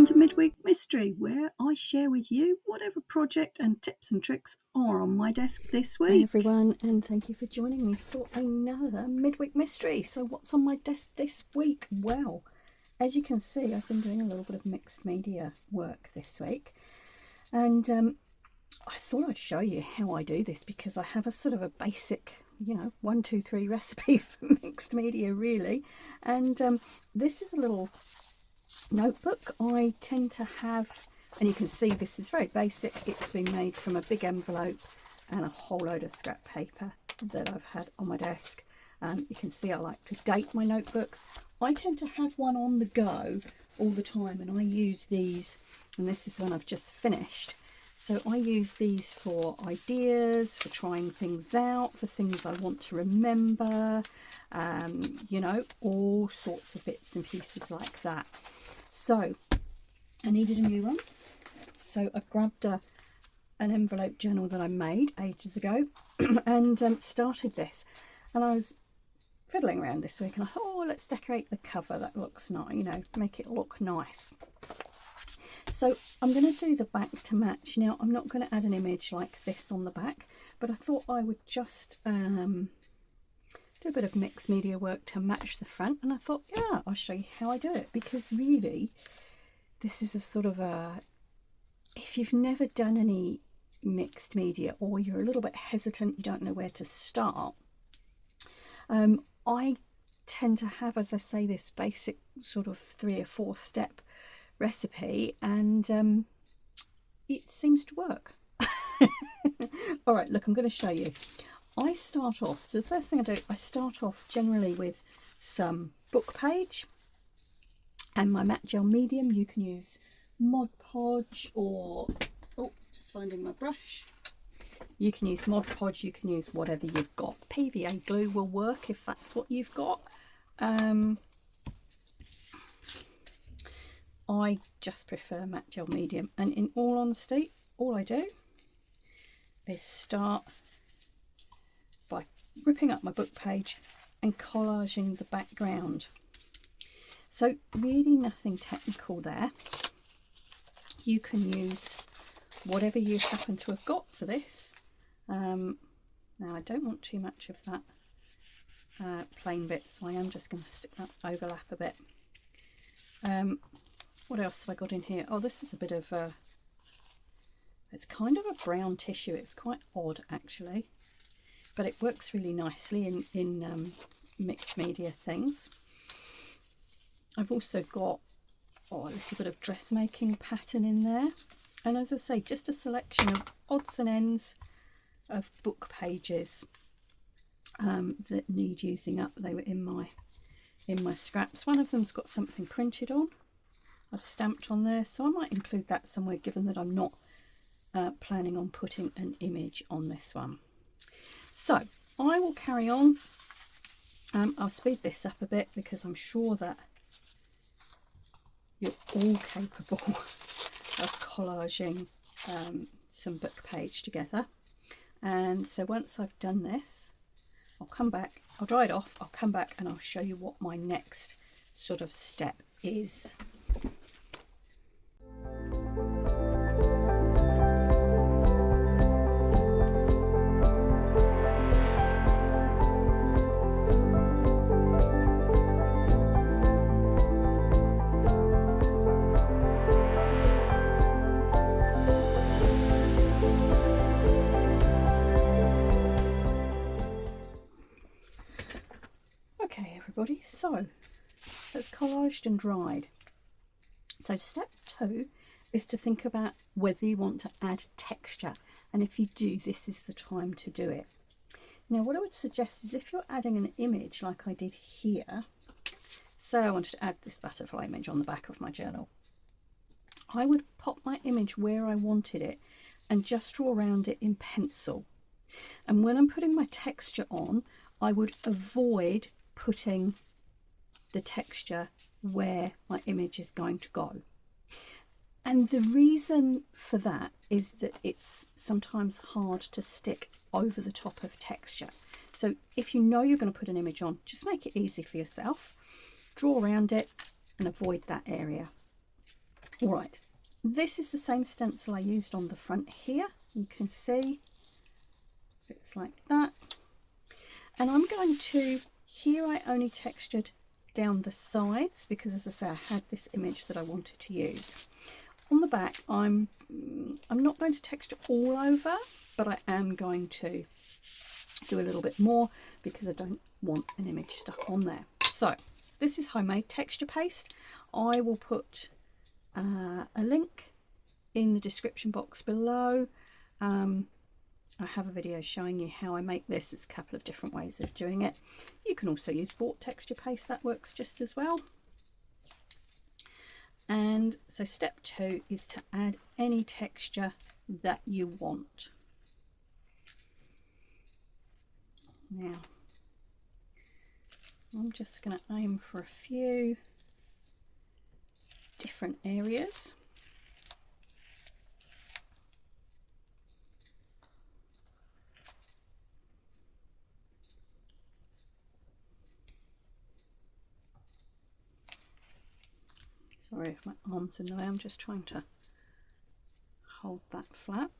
welcome to Midweek Mystery, where I share with you whatever project and tips and tricks are on my desk this week. Hi everyone, and thank you for joining me for another Midweek Mystery. So what's on my desk this week? Well, as you can see, I've been doing a little bit of mixed media work this week, and I thought I'd show you how I do this because I have a sort of a basic 1, 2, 3 recipe for mixed media really. And this is a little notebook I tend to have, and you can see this is very basic. It's been made from a big envelope and a whole load of scrap paper that I've had on my desk. You can see I like to date my notebooks. I tend to have one on the go all the time, and I use these, and this is one I've just finished. So I use these for ideas, for trying things out, for things I want to remember, all sorts of bits and pieces like that. So I needed a new one. So I grabbed an envelope journal that I made ages ago and started this. And I was fiddling around this week and I thought, oh, let's decorate the cover. That looks nice, make it look nice. So I'm going to do the back to match. Now, I'm not going to add an image like this on the back, but I thought I would just do a bit of mixed media work to match the front. And I thought, yeah, I'll show you how I do it, because really this is a sort of a, if you've never done any mixed media or you're a little bit hesitant, you don't know where to start, I tend to have, as I say, this basic sort of 3 or 4 step recipe, and it seems to work. All right, look, I'm going to show you. I start off, so the first thing I do, I start off generally with some book page and my matte gel medium. You can use Mod Podge or, just finding my brush. You can use Mod Podge, you can use whatever you've got. PVA glue will work if that's what you've got. I just prefer matte gel medium, and in all honesty, all I do is start by ripping up my book page and collaging the background. So really nothing technical there. You can use whatever you happen to have got for this. Now I don't want too much of that plain bit, so I am just going to stick that overlap a bit. What else have I got in here? Oh, this is a bit of it's kind of a brown tissue. It's quite odd actually, but it works really nicely in mixed media things. I've also got a little bit of dressmaking pattern in there, and as I say, just a selection of odds and ends of book pages that need using up. They were in my scraps. One of them's got something printed on. I've stamped on there, so I might include that somewhere, given that I'm not planning on putting an image on this one. So I will carry on. I'll speed this up a bit because I'm sure that you're all capable of collaging some book page together. And so once I've done this, I'll come back, I'll dry it off, I'll come back and I'll show you what my next sort of step is. Okay everybody, so that's collaged and dried. So step 2 is to think about whether you want to add texture, and if you do, this is the time to do it. Now what I would suggest is, if you're adding an image like I did here, say I wanted to add this butterfly image on the back of my journal, I would pop my image where I wanted it and just draw around it in pencil. And when I'm putting my texture on, I would avoid putting the texture where my image is going to go. And the reason for that is that it's sometimes hard to stick over the top of texture. So if you know you're going to put an image on, just make it easy for yourself. Draw around it and avoid that area. All right, this is the same stencil I used on the front here. You can see it's like that. And I'm going to, here I only textured down the sides because, as I say, I had this image that I wanted to use. On the back, I'm not going to texture all over, but I am going to do a little bit more because I don't want an image stuck on there. So this is homemade texture paste. I will put a link in the description box below. I have a video showing you how I make this. It's a couple of different ways of doing it. You can also use bought texture paste, that works just as well. And so step 2 is to add any texture that you want. Now, I'm just going to aim for a few different areas. Sorry if my arm's in the way, I'm just trying to hold that flat.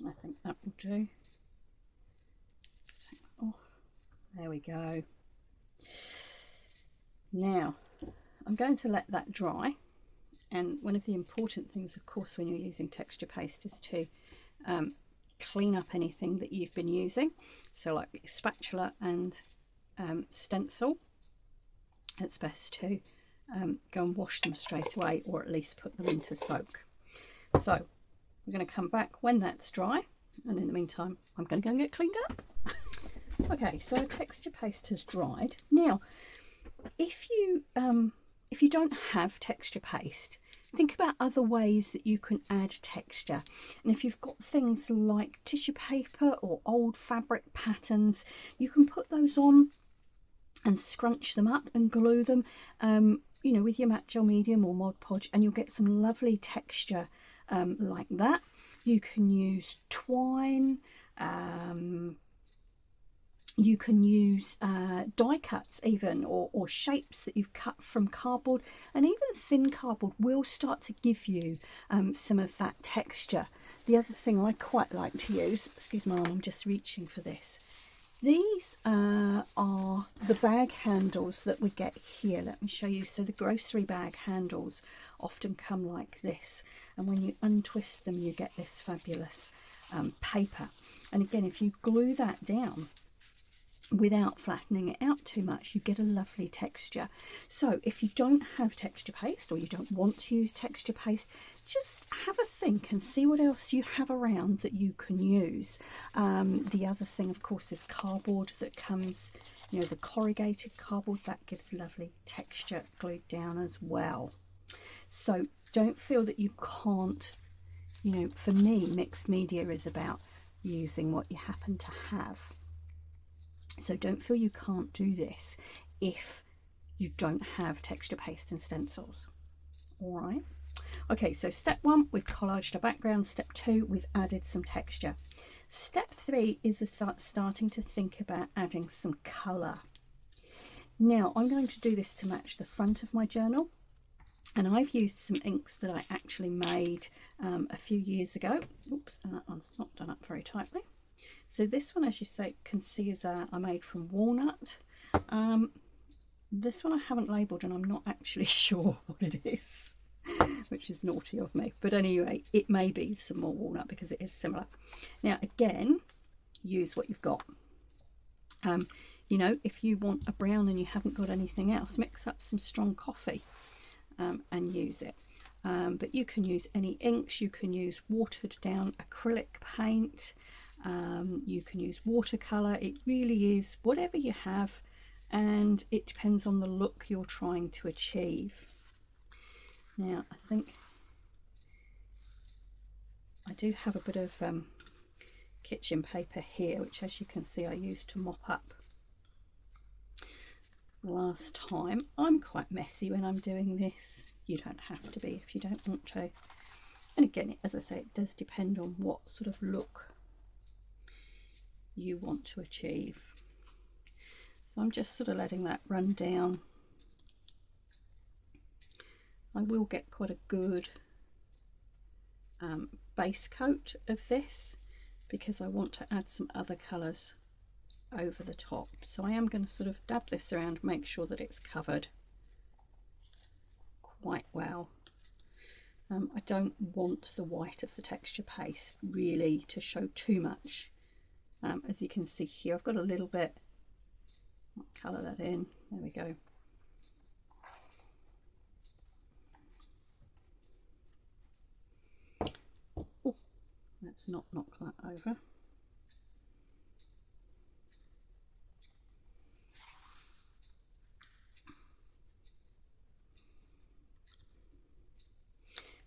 I think that will do. Just take that off. There we go. Now I'm going to let that dry, and one of the important things, of course, when you're using texture paste is to clean up anything that you've been using. So like spatula and stencil, it's best to go and wash them straight away, or at least put them into soak. So we're going to come back when that's dry, and in the meantime I'm going to go and get cleaned up. Okay, so our texture paste has dried. Now if you don't have texture paste, think about other ways that you can add texture. And if you've got things like tissue paper or old fabric patterns, you can put those on and scrunch them up and glue them, you know, with your matte gel medium or Mod Podge, and you'll get some lovely texture like that. You can use twine, you can use die cuts even, or shapes that you've cut from cardboard, and even thin cardboard will start to give you some of that texture. The other thing I quite like to use, excuse my arm, I'm just reaching for this. These are the bag handles that we get here. Let me show you. So the grocery bag handles often come like this, and when you untwist them you get this fabulous paper. And again, if you glue that down without flattening it out too much, you get a lovely texture. So if you don't have texture paste, or you don't want to use texture paste, just have a think and see what else you have around that you can use. The other thing, of course, is cardboard that comes, you know, the corrugated cardboard, that gives lovely texture glued down as well. So don't feel that you can't, you know, for me, mixed media is about using what you happen to have. So don't feel you can't do this if you don't have texture paste and stencils. All right. Okay, so step 1, we've collaged a background. Step 2, we've added some texture. Step 3 is starting to think about adding some colour. Now I'm going to do this to match the front of my journal, and I've used some inks that I actually made a few years ago. Oops, and that one's not done up very tightly. So this one, as you can see, is I made from walnut. This one I haven't labelled, and I'm not actually sure what it is, which is naughty of me. But anyway, it may be some more walnut because it is similar. Now again, use what you've got. You know, if you want a brown and you haven't got anything else, mix up some strong coffee and use it. But you can use any inks. You can use watered down acrylic paint. You can use watercolour. It really is whatever you have, and it depends on the look you're trying to achieve. Now I think I do have a bit of kitchen paper here, which as you can see I used to mop up last time. I'm quite messy when I'm doing this. You don't have to be if you don't want to. And again, as I say, it does depend on what sort of look you want to achieve. So I'm just sort of letting that run down. I will get quite a good base coat of this because I want to add some other colours over the top. So I am going to sort of dab this around, make sure that it's covered quite well. I don't want the white of the texture paste really to show too much. As you can see here, I've got a little bit. I'll colour that in. There we go. Oh, let's not knock that over.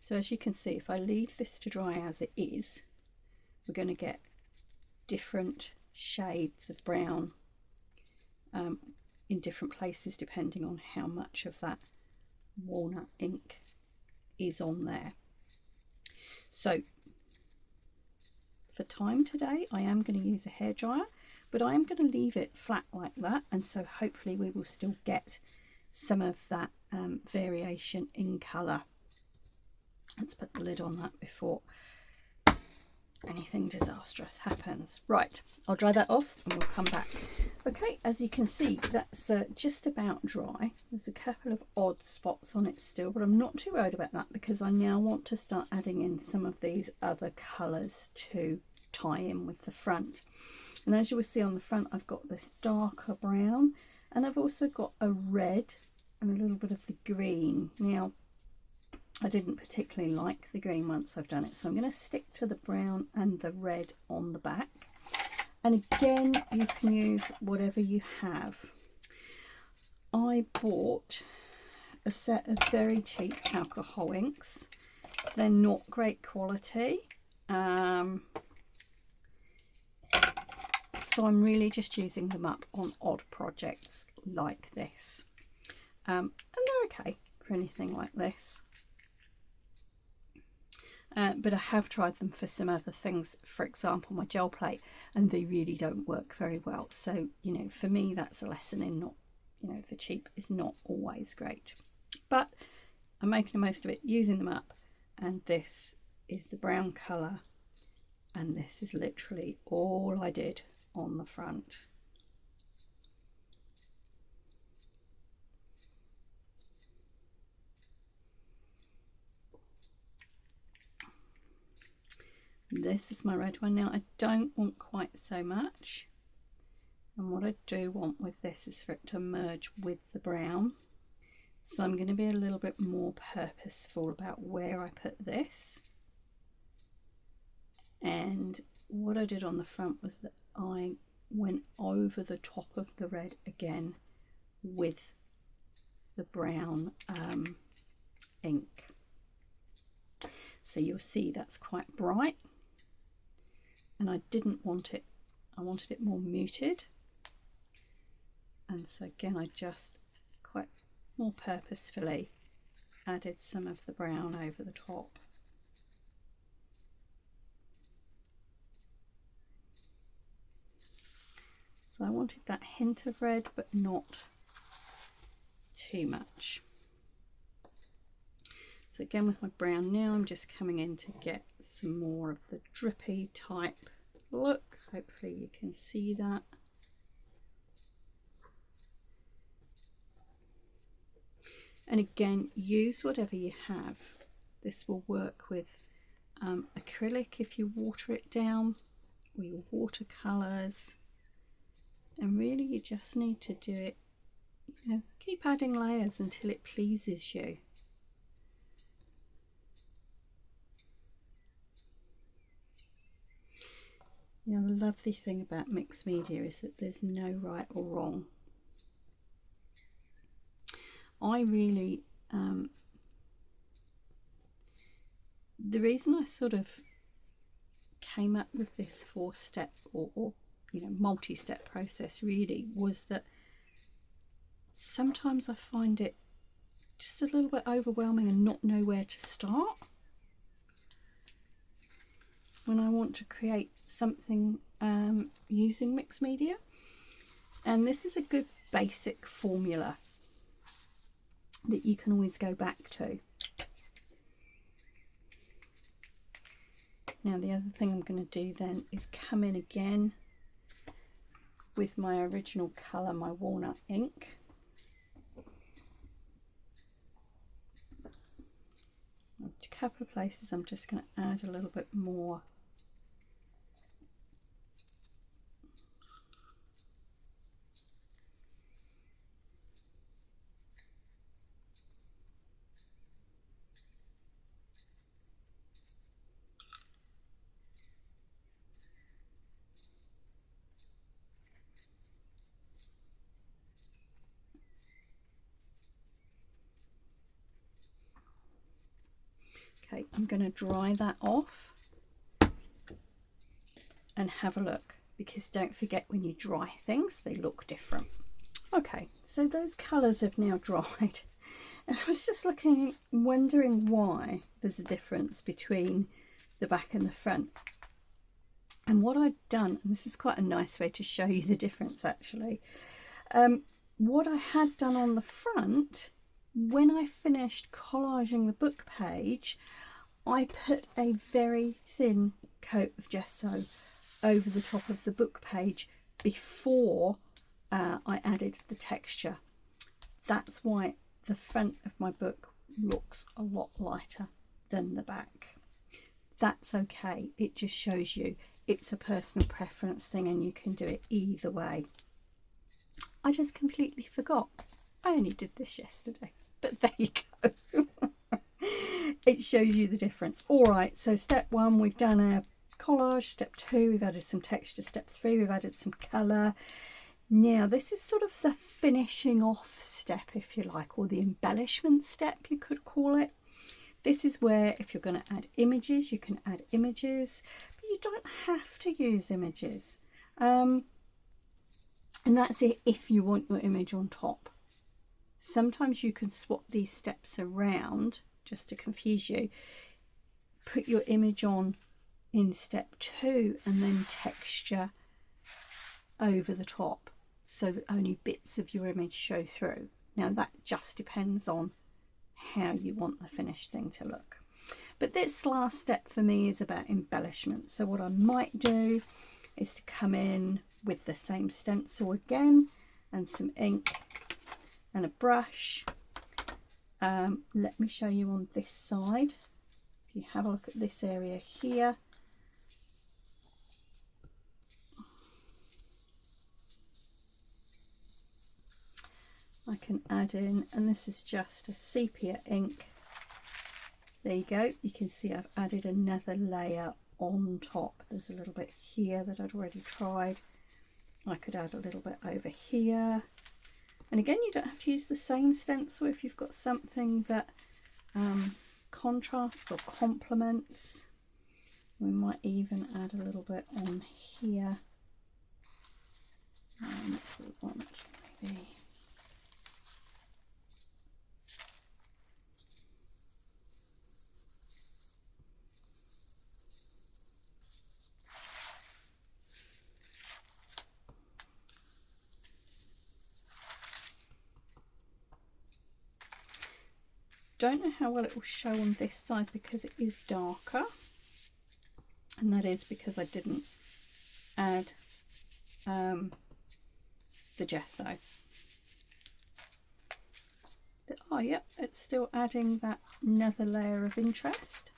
So as you can see, if I leave this to dry as it is, we're going to get different shades of brown in different places depending on how much of that walnut ink is on there. So for time today, I am going to use a hairdryer, but I am going to leave it flat like that, and so hopefully we will still get some of that variation in colour. Let's put the lid on that before anything disastrous happens. Right, I'll dry that off and we'll come back. Okay, as you can see, that's just about dry. There's a couple of odd spots on it still, but I'm not too worried about that because I now want to start adding in some of these other colours to tie in with the front. And as you will see on the front, I've got this darker brown, and I've also got a red and a little bit of the green. Now, I didn't particularly like the green once I've done it, so I'm going to stick to the brown and the red on the back. And again, you can use whatever you have. I bought a set of very cheap alcohol inks. They're not great quality, so I'm really just using them up on odd projects like this, and they're okay for anything like this. But I have tried them for some other things, for example my gel plate, and they really don't work very well. So, you know, for me that's a lesson in not, you know, the cheap is not always great. But I'm making the most of it, using them up, and this is the brown colour, and this is literally all I did on the front. This is my red one. Now I don't want quite so much, and what I do want with this is for it to merge with the brown, so I'm going to be a little bit more purposeful about where I put this. And what I did on the front was that I went over the top of the red again with the brown ink, so you'll see that's quite bright, and I didn't want it, I wanted it more muted, and so again I just quite more purposefully added some of the brown over the top. So I wanted that hint of red, but not too much. So again with my brown now, I'm just coming in to get some more of the drippy type look. Hopefully you can see that. And again, use whatever you have. This will work with acrylic if you water it down, or your watercolours. And really you just need to do it, you know, keep adding layers until it pleases you. You know, the lovely thing about mixed media is that there's no right or wrong. I really the reason I sort of came up with this 4-step or multi-step process really was that sometimes I find it just a little bit overwhelming and not know where to start when I want to create something using mixed media. And this is a good basic formula that you can always go back to. Now the other thing I'm going to do then is come in again with my original colour, my walnut ink. A couple of places I'm just going to add a little bit more. Okay, I'm going to dry that off and have a look, because don't forget, when you dry things they look different. Okay, so those colours have now dried, and I was just wondering why there's a difference between the back and the front. And what I'd done, and this is quite a nice way to show you the difference actually, what I had done on the front, when I finished collaging the book page, I put a very thin coat of gesso over the top of the book page before I added the texture. That's why the front of my book looks a lot lighter than the back. That's okay, it just shows you it's a personal preference thing and you can do it either way. I just completely forgot. I only did this yesterday, but there you go. It shows you the difference. All right, so step 1, we've done our collage. Step 2, we've added some texture. Step 3, we've added some colour. Now this is sort of the finishing off step, if you like, or the embellishment step you could call it. This is where, if you're going to add images, you can add images, but you don't have to use images. And that's it if you want your image on top. Sometimes you can swap these steps around just to confuse you. Put your image on in step 2 and then texture over the top so that only bits of your image show through. Now that just depends on how you want the finished thing to look. But this last step for me is about embellishment. So what I might do is to come in with the same stencil again and some ink and a brush. Let me show you on this side. If you have a look at this area here, I can add in, and this is just a sepia ink. There you go, you can see I've added another layer on top. There's a little bit here that I'd already tried. I could add a little bit over here. And again, you don't have to use the same stencil if you've got something that contrasts or complements. We might even add a little bit on here. If we want, maybe. Don't know how well it will show on this side because it is darker, and that is because I didn't add the gesso. Oh yep, it's still adding that another layer of interest.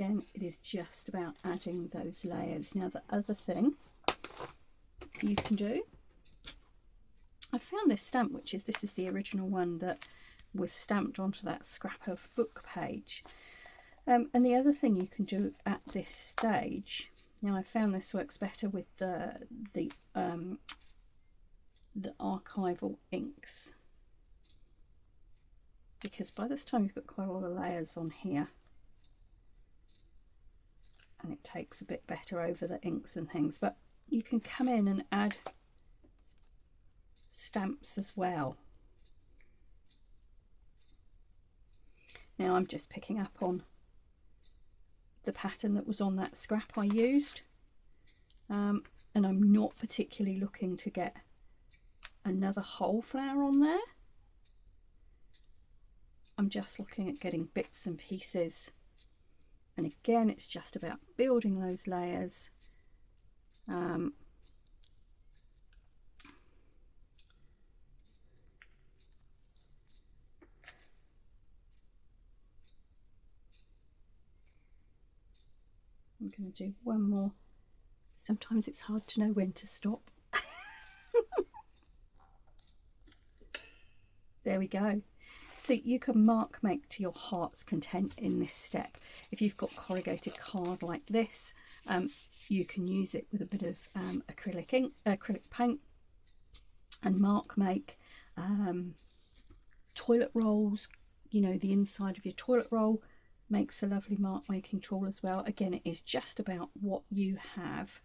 Again, it is just about adding those layers. Now the other thing you can do, I found this stamp, this is the original one that was stamped onto that scrap of book page. And the other thing you can do at this stage, now I found this works better with the archival inks, because by this time you've got quite a lot of layers on here, and it takes a bit better over the inks and things. But you can come in and add stamps as well. Now I'm just picking up on the pattern that was on that scrap I used, and I'm not particularly looking to get another whole flower on there. I'm just looking at getting bits and pieces, and again it's just about building those layers. I'm going to do one more. Sometimes it's hard to know when to stop. There we go. So you can mark make to your heart's content in this step. If you've got corrugated card like this, you can use it with a bit of acrylic paint, and mark make. Toilet rolls, you know, the inside of your toilet roll makes a lovely mark making tool as well. Again, it is just about what you have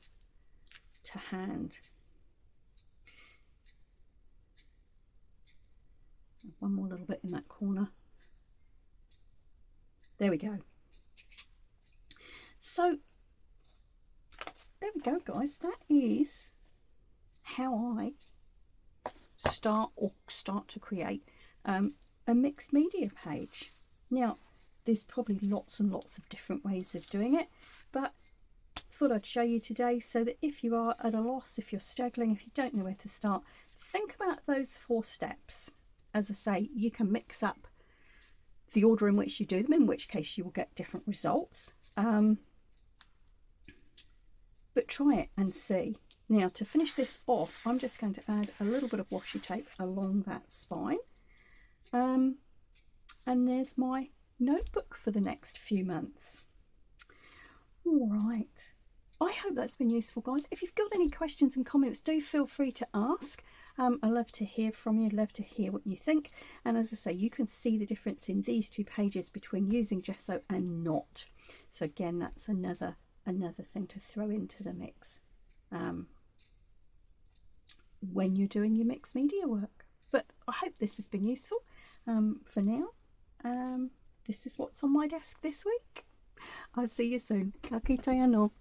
to hand. One more little bit in that corner. There we go. So there we go, guys. That is how I start to create a mixed media page. Now, there's probably lots and lots of different ways of doing it, but thought I'd show you today so that if you are at a loss, if you're struggling, if you don't know where to start, think about those 4 steps. As I say, you can mix up the order in which you do them, in which case you will get different results. But try it and see. Now, to finish this off, I'm just going to add a little bit of washi tape along that spine. And there's my notebook for the next few months. All right. I hope that's been useful, guys. If you've got any questions and comments, do feel free to ask. I love to hear from you, love to hear what you think. And as I say, you can see the difference in these 2 pages between using gesso and not. So again, that's another thing to throw into the mix when you're doing your mixed media work. But I hope this has been useful. For now, this is what's on my desk this week. I'll see you soon. Ka kite anō.